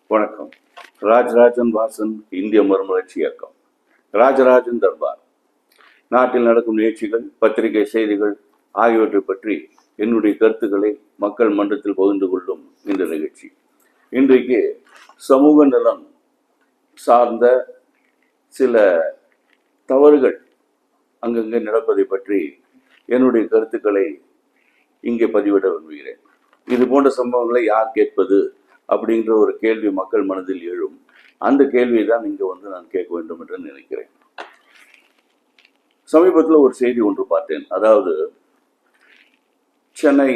வணக்கம். ராஜராஜன் வாசன் இந்திய மறுமலர்ச்சி இயக்கம். ராஜராஜன் தர்பார். நாட்டில் நடக்கும் நிகழ்ச்சிகள், பத்திரிகை செய்திகள் ஆகியவற்றை பற்றி என்னுடைய கருத்துக்களை மக்கள் மன்றத்தில் பகிர்ந்து கொள்ளும் இந்த நிகழ்ச்சி. இன்றைக்கு சமூக நலம் சார்ந்த சில தவறுகள் அங்கங்கே நடப்பதை பற்றி என்னுடைய கருத்துக்களை இங்கே பதிவிட விரும்புகிறேன். இது போன்ற சம்பவங்களை யார் கேட்பது அப்படிங்கிற ஒரு கேள்வி மக்கள் மனதில் எழும். அந்த கேள்வியை தான் இங்கே நான் கேட்க வேண்டும் என்று நினைக்கிறேன். சமீபத்தில் ஒரு செய்தி ஒன்று பார்த்தேன். அதாவது சென்னை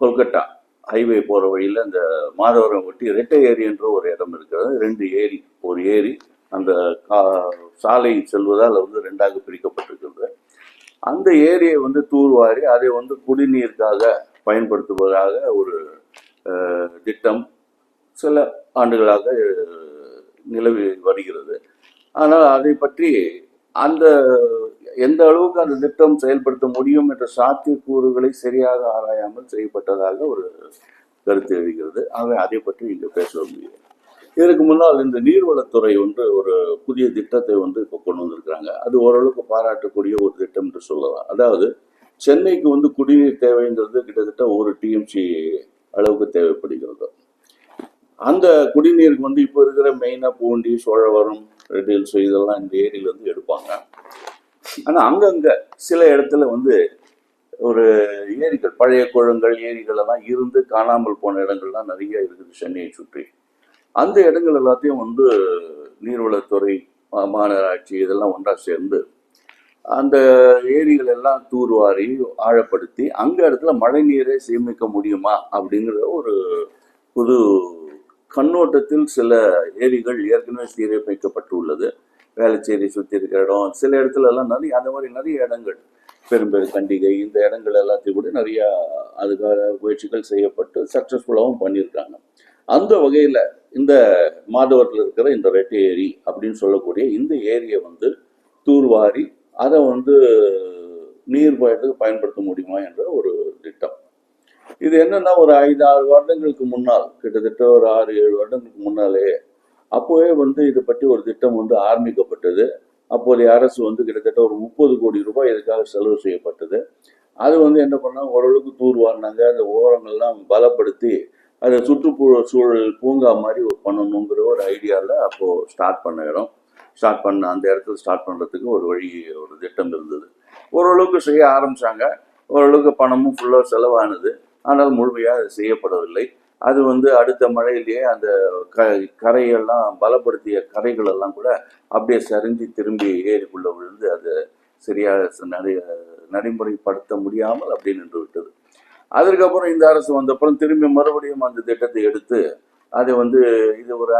கொல்கட்டா ஹைவே போகிற வழியில் அந்த மாதவரம் ஒட்டி ரெட்டை ஏரி என்ற ஒரு இடம் இருக்கிறது. 2 ஏரி, ஒரு ஏரி அந்த சாலை செல்வதால் ரெண்டாக பிரிக்கப்பட்டிருக்கிறது. அந்த ஏரியை தூர்வாரி அதை குடிநீருக்காக பயன்படுத்துவதாக ஒரு திட்டம் சில ஆண்டுகளாக நிலவி வருகிறது. ஆனால் அதை பற்றி எந்த அளவுக்கு அந்த திட்டம் செயல்படுத்த முடியும் என்ற சாத்தியக்கூறுகளை சரியாக ஆராயாமல் செய்யப்பட்டதாக ஒரு கருத்து எழுகிறது. ஆகவே அதை பற்றி இங்கே பேச விரும்புகிறேன். இதற்கு முன்னால் இந்த நீர்வளத்துறை ஒரு புதிய திட்டத்தை இப்போ கொண்டு வந்திருக்கிறாங்க. அது ஓரளவுக்கு பாராட்டக்கூடிய ஒரு திட்டம் என்று சொல்லலாம். அதாவது சென்னைக்கு குடிநீர் தேவைங்கிறது கிட்டத்தட்ட 1 TMC அளவுக்கு தேவைப்படுகிறது. அந்த குடிநீருக்கு இப்போ இருக்கிற மெயினாக பூண்டி, சோழவரம், ரெட் ஹில்ஸ் இதெல்லாம் இந்த ஏரியிலேருந்து எடுப்பாங்க. ஆனால் அங்கங்கே சில இடத்துல ஒரு ஏரிகள், பழைய குளங்கள், ஏரிகள் எல்லாம் இருந்து காணாமல் போன இடங்கள்லாம் நிறைய இருக்குது சென்னையை சுற்றி. அந்த இடங்கள் எல்லாத்தையும் நீர்வளத்துறை, மாநகராட்சி இதெல்லாம் ஒன்றா சேர்ந்து அந்த ஏரிகள் எல்லாம் தூர்வாரி ஆழப்படுத்தி அங்க இடத்துல மழை நீரை சேமிக்க முடியுமா அப்படிங்கிற ஒரு புது கண்ணோட்டத்தில் சில ஏரிகள் ஏற்கனவே சீரமைக்கப்பட்டுள்ளது. வேளச்சேரி சுற்றி இருக்கிற இடம், சில இடத்துல எல்லாம் அந்த மாதிரி நிறைய இடங்கள், பெரும்பெரு கண்டிகை, இந்த இடங்கள் எல்லாத்தையும் கூட நிறைய அதுக்காக முயற்சிகள் செய்யப்பட்டு சக்சஸ்ஃபுல்லாகவும் பண்ணியிருக்காங்க. அந்த வகையில் இந்த மாதவரத்தில் இருக்கிற இந்த ரெட்டை ஏரி அப்படின்னு சொல்லக்கூடிய இந்த ஏரியை தூர்வாரி அதை நீர் பயத்துக்கு பயன்படுத்த முடியுமா என்ற ஒரு திட்டம். இது என்னன்னா ஒரு 5-6 வருடங்களுக்கு முன்னால், கிட்டத்தட்ட ஒரு 6-7 வருடங்களுக்கு முன்னாலே அப்போவே இதை பற்றி ஒரு திட்டம் ஆரம்பிக்கப்பட்டது. அப்போதைய அரசு கிட்டத்தட்ட ஒரு 30 கோடி ரூபாய் இதுக்காக செலவு செய்யப்பட்டது. அது என்ன பண்ணாங்க, ஓரளவுக்கு தூர்வாரினாங்க. அந்த ஓரங்கள்லாம் பலப்படுத்தி அதை சுற்றுச்சூழல் பூங்கா மாதிரி பண்ணணுங்கிற ஒரு ஐடியாவில் அப்போது ஸ்டார்ட் பண்ண அந்த இடத்துல ஸ்டார்ட் பண்ணுறதுக்கு ஒரு வழி, ஒரு திட்டம் இருந்தது. ஓரளவுக்கு செய்ய ஆரம்பித்தாங்க. ஓரளவுக்கு பணமும் ஃபுல்லாக செலவானது. ஆனால் முழுமையாக அது செய்யப்படவில்லை. அது அடுத்த மழையிலேயே அந்த கரையெல்லாம் பலப்படுத்திய கரைகள் எல்லாம் கூட அப்படியே சரிஞ்சு திரும்பி ஏரிக்குள்ளே விழுந்து அது சரியாக நடைமுறைப்படுத்த முடியாமல் அப்படி நின்று விட்டது. அதற்கப்புறம் இந்த அரசு வந்தப்புறம் திரும்பி மறுபடியும் அந்த திட்டத்தை எடுத்து அதை இது ஒரு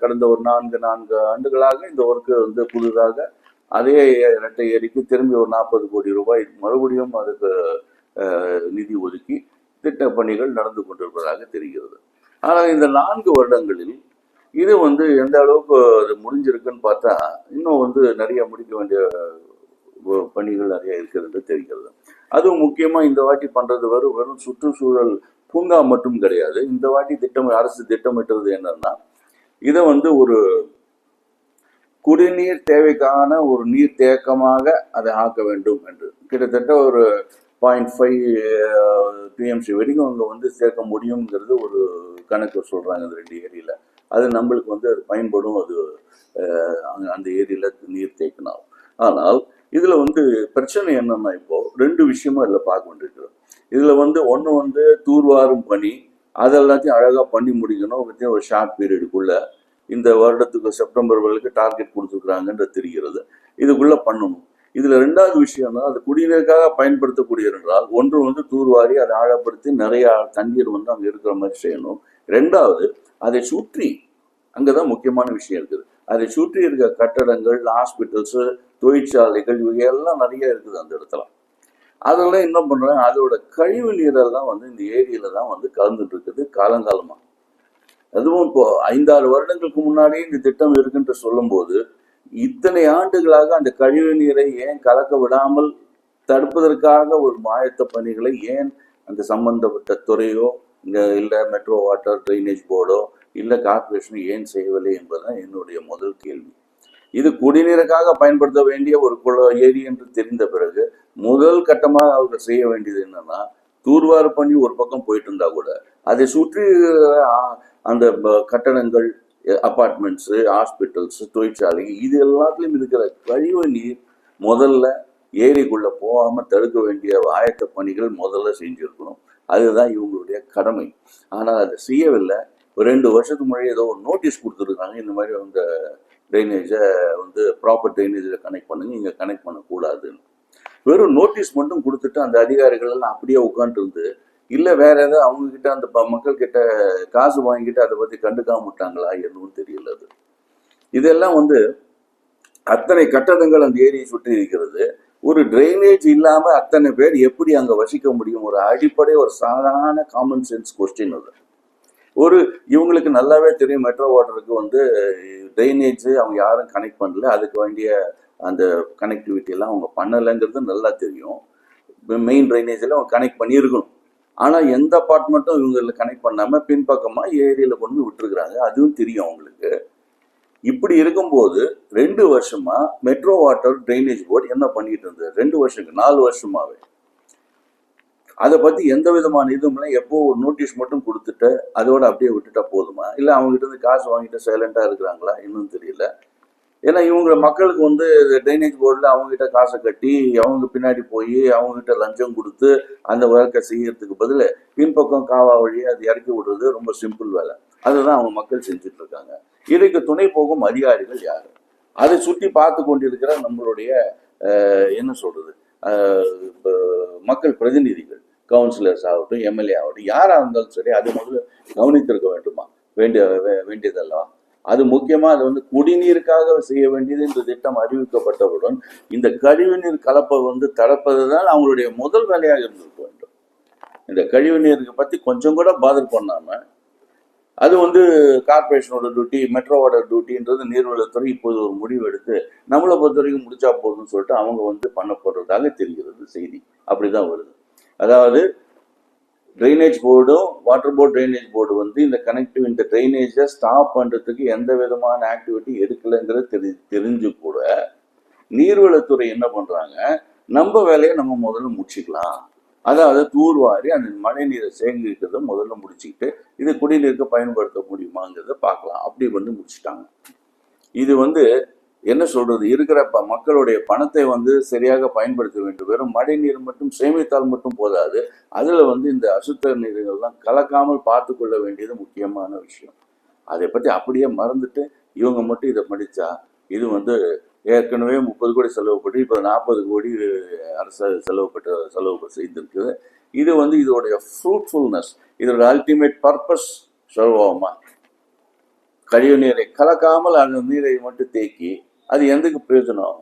கடந்த ஒரு 4 ஆண்டுகளாக இந்த ஒர்க்கு புதுதாக அதே இரட்டை ஏரிக்கு திரும்பி ஒரு 40 கோடி ரூபாய் மறுபடியும் அதுக்கு நிதி ஒதுக்கி திட்ட பணிகள் நடந்து கொண்டிருப்பதாக தெரிகிறது. ஆனால் இந்த 4 வருடங்களில் இது எந்த அளவுக்கு அது முடிஞ்சிருக்குன்னு பார்த்தா இன்னும் நிறைய முடிக்க வேண்டிய பணிகள் நிறைய இருக்கிறது தெரிகிறது. அதுவும் முக்கியமாக இந்த வாட்டி பண்ணுறது வெறும் சுற்றுச்சூழல் பூங்கா மட்டும் கிடையாது. இந்த வாட்டி அரசு திட்டமிட்டது என்னன்னா, இதை ஒரு குடிநீர் தேவைக்கான ஒரு நீர் தேக்கமாக அதை ஆக்க வேண்டும் என்று கிட்டத்தட்ட ஒரு 0.5 TMC வரைக்கும் அங்கே சேர்க்க முடியுங்கிறது ஒரு கணக்கு சொல்றாங்க அந்த 2 ஏரியில. அது நம்மளுக்கு அது பயன்படும். அது அந்த ஏரியில நீர் தேக்கினால். ஆனால் இதுல பிரச்சனை என்னன்னா, இப்போ 2 விஷயமும் இதில் பார்க்க வேண்டியிருக்கிறோம். இதுல ஒன்று தூர்வாரும் பணி, அதெல்லாத்தையும் அழகா பண்ணி முடிக்கணும். ஒரு ஷார்ட் பீரியடுக்குள்ள இந்த வருடத்துக்கு செப்டம்பர் வரைக்கும் டார்கெட் கொடுத்துருக்குறாங்கன்றது தெரிகிறது. இதுக்குள்ள பண்ணணும். இதுல 2வது விஷயம் தான், அது குடிநீருக்காக பயன்படுத்தக்கூடிய என்றால் ஒன்று தூர்வாரி அதை ஆழப்படுத்தி நிறைய தண்ணீர் அங்கே இருக்கிற மாதிரி செய்யணும். 2வது அதை சுற்றி, அங்கதான் முக்கியமான விஷயம் இருக்குது, அதை சுற்றி இருக்க கட்டடங்கள், ஹாஸ்பிட்டல்ஸ், தொழிற்சாலைகள் இவையெல்லாம் நிறைய இருக்குது அந்த இடத்துல. அதெல்லாம் என்ன பண்றாங்க, அதோட கழிவு நீரெல்லாம் இந்த ஏரியில தான் கலந்துட்டு இருக்குது காலங்காலமா. அதுவும் இப்போ 5-6 வருடங்களுக்கு முன்னாடியே இந்த திட்டம் இருக்குன்னு சொல்லும் போது இத்தனை ஆண்டுகளாக அந்த கழிவு நீரை ஏன் கலக்க விடாமல் தடுப்பதற்காக ஒரு ஆயத்த பணிகளை ஏன் அந்த சம்பந்தப்பட்ட துறையோ இல்லை மெட்ரோ வாட்டர் ட்ரைனேஜ் போர்டோ இல்லை கார்பரேஷன் ஏன் செய்யவில்லை என்பதுதான் என்னுடைய முதல் கேள்வி. இது குடிநீருக்காக பயன்படுத்த வேண்டிய ஒரு ஏரி என்று தெரிந்த பிறகு முதல் கட்டமாக அவர்கள் செய்ய வேண்டியது என்னன்னா, தூர்வார பண்ணி ஒரு பக்கம் போயிட்டு இருந்தா கூட அதை சுற்றி அந்த கட்டடங்கள், அப்பார்ட்மெண்ட்ஸு, ஹாஸ்பிட்டல்ஸு, தொழிற்சாலை, இது எல்லாத்துலேயும் இருக்கிற கழிவு நீர் முதல்ல ஏரிக்குள்ள போகாம தடுக்க வேண்டிய ஆயத்த பணிகள் முதல்ல செஞ்சிருக்கணும். அதுதான் இவங்களுடைய கடமை. ஆனால் அதை செய்யவில்லை. ஒரு 2 வருஷத்துக்கு முன்னாடி ஏதோ ஒரு நோட்டீஸ் கொடுத்துருக்காங்க, இந்த மாதிரி வந்து ட்ரைனேஜை வந்து ப்ராப்பர் ட்ரைனேஜில் கனெக்ட் பண்ணுங்க, இங்கே கனெக்ட் பண்ணக்கூடாதுன்னு. வெறும் நோட்டீஸ் மட்டும் கொடுத்துட்டு அந்த அதிகாரிகள் எல்லாம் அப்படியே உட்காந்துட்டு இருந்து, இல்லை வேற ஏதாவது அவங்க கிட்ட அந்த மக்கள் கிட்ட காசு வாங்கிட்டு அதை பற்றி கண்டுக்காம விட்டாங்களா என்னன்னு தெரியல. அது இதெல்லாம் வந்து அத்தனை கட்டடங்கள் அந்த ஏரியை சுற்றி இருக்கிறது. ஒரு ட்ரைனேஜ் இல்லாம அத்தனை பேர் எப்படி அங்க வசிக்க முடியும்? ஒரு அடிப்படை, ஒரு சாதாரண காமன் சென்ஸ் கொஸ்டின் அது. ஒரு இவங்களுக்கு நல்லாவே தெரியும், மெட்ரோ வாட்டருக்கு வந்து ட்ரைனேஜ் அவங்க யாரும் கனெக்ட் பண்ணல, அதுக்கு வேண்டிய அந்த கனெக்டிவிட்டி எல்லாம் அவங்க பண்ணலைங்கிறது நல்லா தெரியும். மெயின் ட்ரைனேஜில் அவங்க கனெக்ட் பண்ணியிருக்கணும். ஆனால் எந்த அப்பார்ட்மெண்ட்டும் இவங்களில் கனெக்ட் பண்ணாமல் பின்பக்கமாக ஏரியில் கொண்டு விட்டுருக்குறாங்க, அதுவும் தெரியும் அவங்களுக்கு. இப்படி இருக்கும்போது 2 வருஷமா மெட்ரோ வாட்டர் ட்ரைனேஜ் போர்டு என்ன பண்ணிட்டு இருந்தது? 2 வருஷம் 4 வருஷமாவே அதை பத்தி எந்த விதமான இதுவும் எப்போ ஒரு நோட்டீஸ் மட்டும் கொடுத்துட்டு அதோட அப்படியே விட்டுட்டா போதுமா? இல்லை அவங்க கிட்ட இருந்து காசு வாங்கிட்டு சைலண்டா இருக்கிறாங்களா? இன்னும் தெரியல. ஏன்னா இவங்க மக்களுக்கு வந்து ட்ரைனேஜ் போர்டில் அவங்ககிட்ட காசை கட்டி அவங்க பின்னாடி போய் அவங்ககிட்ட லஞ்சம் கொடுத்து அந்த ஒர்க்கை செய்யறதுக்கு பதில் பின்பக்கம் காவா வழியை அது இறக்கி விடுறது ரொம்ப சிம்பிள் வேலை. அதுதான் அவங்க மக்கள் செஞ்சுட்டு இருக்காங்க. இதுக்கு துணை போகும் அதிகாரிகள் யாரு? அதை சுற்றி பார்த்து கொண்டிருக்கிற நம்மளுடைய என்ன சொல்றது, மக்கள் பிரதிநிதிகள், கவுன்சிலர்ஸ் ஆகட்டும், எம்எல்ஏ ஆகட்டும், யாராக இருந்தாலும் சரி, அது முதல்ல கவனித்திருக்க வேண்டுமா? வேண்டியதல்லவா? அது முக்கியமா அது வந்து குடிநீருக்காக செய்ய வேண்டியது. இந்த திட்டம் அறிவிக்கப்பட்டவுடன் இந்த கழிவுநீர் கலப்பை வந்து தடுப்பதுதான் அவங்களுடைய முதல் வேலையாக இருந்திருக்க வேண்டும். இந்த கழிவு நீருக்கு பத்தி கொஞ்சம் கூட பாதர் பண்ணாம, அது வந்து கார்பரேஷனோட டியூட்டி, மெட்ரோ வாட்டர் டியூட்டின்றது நீர்வளத்துறை இப்போது ஒரு முடிவு எடுத்து நம்மளை பொறுத்த வரைக்கும் முடிச்சா போதும்னு சொல்லிட்டு அவங்க வந்து பண்ண போடுறதாக தெரிகிறது செய்தி. அப்படிதான் வருது. அதாவது ட்ரைனேஜ் போர்டும் வாட்டர் போர்டு ட்ரைனேஜ் போர்டு வந்து இந்த இந்த ட்ரைனேஜை ஸ்டாப் பண்ணுறதுக்கு எந்த விதமான ஆக்டிவிட்டி எடுக்கலைங்கிறது தெரிஞ்சு கூட நீர்வளத்துறை என்ன பண்ணுறாங்க, நம்ம வேலையை நம்ம முதல்ல முடிச்சுக்கலாம், அதாவது தூர்வாரி அந்த மழை நீரை சேகரிக்கிறத முதல்ல முடிச்சுக்கிட்டு இதை குடிநீருக்கு பயன்படுத்த முடியுமாங்கிறத பார்க்கலாம், அப்படி வந்து முடிச்சுட்டாங்க. இது வந்து என்ன சொல்றது, இருக்கிற மக்களுடைய பணத்தை வந்து சரியாக பயன்படுத்த வேண்டும். வெறும் மழை நீர் மட்டும் சேமித்தால் மட்டும் போதாது, அதுல வந்து இந்த அசுத்த நீர்கள்லாம் கலக்காமல் பார்த்து கொள்ள வேண்டியது முக்கியமான விஷயம். அதை பத்தி அப்படியே மறந்துட்டு இவங்க மட்டும் இதை படிச்சா, இது வந்து ஏற்கனவே 30 கோடி செலவுப்பட்டு இப்போ 40 கோடி அரசு செலவு செய்திருக்குது. இது வந்து இதோடைய ஃப்ரூட்ஃபுல்னஸ், இதோட அல்டிமேட் பர்பஸ் சொல்லுவோமா? கழிவு நீரை கலக்காமல் அந்த நீரை மட்டும் தேக்கி அது எதுக்கு பிரயோஜனம்?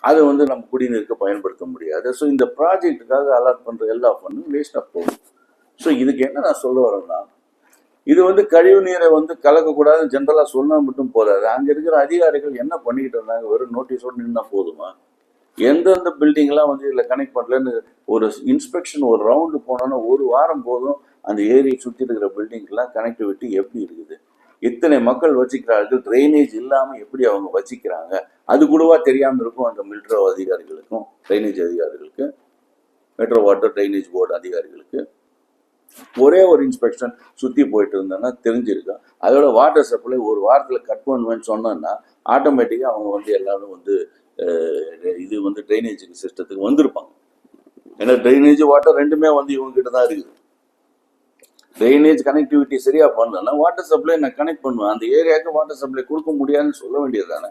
அதை வந்து நம்ம குடிநீருக்கு பயன்படுத்த முடியாது. ஸோ இந்த ப்ராஜெக்டுக்காக அலாட் பண்ணுற எல்லா ஃபண்டும் வேஸ்ட் ஆஃப் போகும். ஸோ இதுக்கு என்ன நான் சொல்ல வரேன்னா, இது வந்து கழிவு நீரை வந்து கலக்கக்கூடாதுன்னு ஜென்ரலாக சொன்னால் மட்டும் போதாது. அங்கே இருக்கிற அதிகாரிகள் என்ன பண்ணிக்கிட்டு இருந்தாங்க? வெறும் நோட்டீஸோடு நின்னா போதுமா? எந்தெந்த பில்டிங்லாம் வந்து இதில் கனெக்ட் பண்ணலன்னு ஒரு இன்ஸ்பெக்ஷன் ஒரு ரவுண்டு போனோன்னா 1 வாரம் போதும் அந்த ஏரியை சுற்றி இருக்கிற பில்டிங்லாம் கனெக்டிவிட்டி எப்படி இருக்குது? இத்தனை மக்கள் வச்சுக்கிறார்கள், ட்ரைனேஜ் இல்லாமல் எப்படி அவங்க வச்சுக்கிறாங்க? அது கூடவா தெரியாமல் இருக்கும் அந்த மெட்ரோ அதிகாரிகளுக்கும், ட்ரைனேஜ் அதிகாரிகளுக்கு, மெட்ரோ வாட்டர் ட்ரைனேஜ் போர்டு அதிகாரிகளுக்கு? ஒரே ஒரு இன்ஸ்பெக்ஷன் சுற்றி போயிட்டு இருந்தேன்னா தெரிஞ்சிருக்கும். அதோட வாட்டர் சப்ளை ஒரு வாரத்தில் கட் பண்ணுவேன்னு சொன்னோன்னா ஆட்டோமேட்டிக்காக அவங்க வந்து எல்லாரும் வந்து இது வந்து ட்ரைனேஜ் சிஸ்டத்துக்கு வந்திருப்பாங்க. ஏன்னா ட்ரைனேஜ் வாட்டர் ரெண்டுமே வந்து இவங்க கிட்ட தான் இருக்குது. ட்ரைனேஜ் கனெக்டிவிட்டி சரியா பண்ணலன்னா வாட்டர் சப்ளை நான் கனெக்ட் பண்ணுவேன். அந்த ஏரியாவுக்கு வாட்டர் சப்ளை கொடுக்க முடியாதுன்னு சொல்ல வேண்டியது தானே.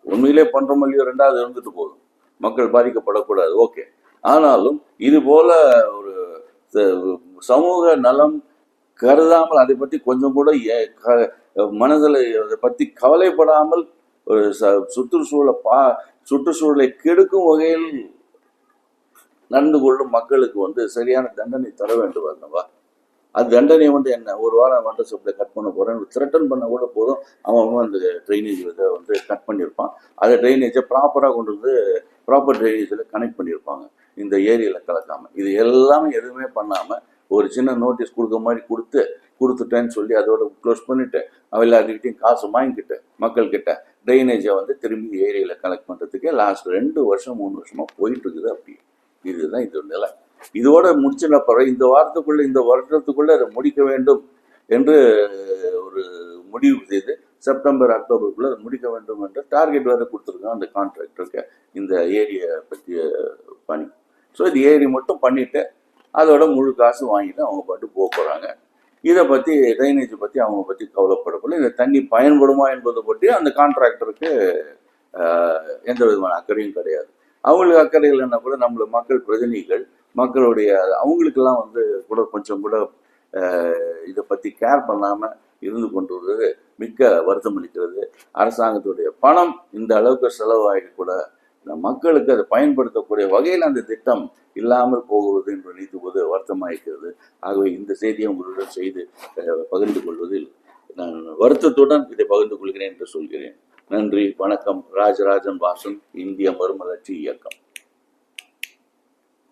உண்மையிலே பண்றோம் இல்லையோ, ரெண்டாவது இருந்துட்டு போதும், மக்கள் பாதிக்கப்படக்கூடாது, ஓகே. ஆனாலும் இது போல ஒரு சமூக நலம் கருதாமல், அதை பற்றி கொஞ்சம் கூட மனதில் அதை பற்றி கவலைப்படாமல் ஒரு சுற்றுச்சூழலை கெடுக்கும் வகையில் நடந்து கொள்ளும் மக்களுக்கு வந்து சரியான தண்டனை தர வேண்டும் அல்லவா? அது தண்டனை வந்து என்ன, 1 வாரம் வாட்டர் சப்ளை கட் பண்ண போறேன்னு த்ரெட்டன் பண்ண கூட போதும், அவன் அந்த ட்ரைனேஜ் இதை வந்து கட் பண்ணியிருப்பான். அதை ட்ரைனேஜை ப்ராப்பராக கொண்டு வந்து ப்ராப்பர் ட்ரைனேஜில் கனெக்ட் பண்ணியிருப்பாங்க, இந்த ஏரியாவில் கலக்காமல். இது எல்லாமே எதுவுமே பண்ணாமல் ஒரு சின்ன நோட்டீஸ் கொடுக்க மாதிரி கொடுத்து கொடுத்துட்டேன்னு சொல்லி அதோட க்ளோஸ் பண்ணிட்டேன். அவன் எல்லாத்துக்கிட்டையும் காசு வாங்கிக்கிட்டேன். மக்கள்கிட்ட ட்ரைனேஜை வந்து திரும்பி ஏரியில் கலெக்ட் பண்ணுறதுக்கே லாஸ்ட் 2 வருஷம் 3 வருஷமாக போயிட்டு இருக்குது. அப்படி இதுதான் இது நிலை. இதோட முடிச்சின பிறகு இந்த வாரத்துக்குள்ள இந்த வருடத்துக்குள்ள அதை முடிக்க வேண்டும் என்று ஒரு முடிவு செய்து செப்டம்பர் அக்டோபருக்குள்ள அதை முடிக்க வேண்டும் என்ற டார்கெட் வேறு கொடுத்துருக்கான் அந்த கான்ட்ராக்டருக்கு இந்த ஏரியை பற்றிய பணி. ஸோ இது ஏரி மட்டும் பண்ணிட்டு அதோட முழு காசு வாங்கிட்டு அவங்க பாட்டு போக போகிறாங்க. இதை பற்றி ட்ரைனேஜை பற்றி அவங்க பற்றி கவலைப்படக்குள்ள இந்த தண்ணி பயன்படுமா என்பதை பற்றி அந்த கான்ட்ராக்டருக்கு எந்த விதமான அக்கறையும் கிடையாது. அவங்களுக்கு அக்கறை இல்லைன்னா கூட நம்மள மக்கள் பிரதிநிதிகள் மக்களுடைய அவங்களுக்கெல்லாம் வந்து கூட கொஞ்சம் கூட இதை பற்றி கேர் பண்ணாமல் இருந்து கொண்டு வருவது மிக்க வருத்தம் அளிக்கிறது. அரசாங்கத்துடைய பணம் இந்த அளவுக்கு செலவாகி கூட மக்களுக்கு அதை பயன்படுத்தக்கூடிய வகையில் அந்த திட்டம் இல்லாமல் போகுவது என்று நினைத்துவது வருத்தமாயிருக்கிறது. ஆகவே இந்த செய்தியை உங்களுடன் செய்து பகிர்ந்து கொள்வதில் நான் வருத்தத்துடன் இதை பகிர்ந்து கொள்கிறேன் என்று சொல்கிறேன். நன்றி, வணக்கம். ராஜராஜன் வாசன், இந்திய மறுமலர்ச்சி இயக்கம்.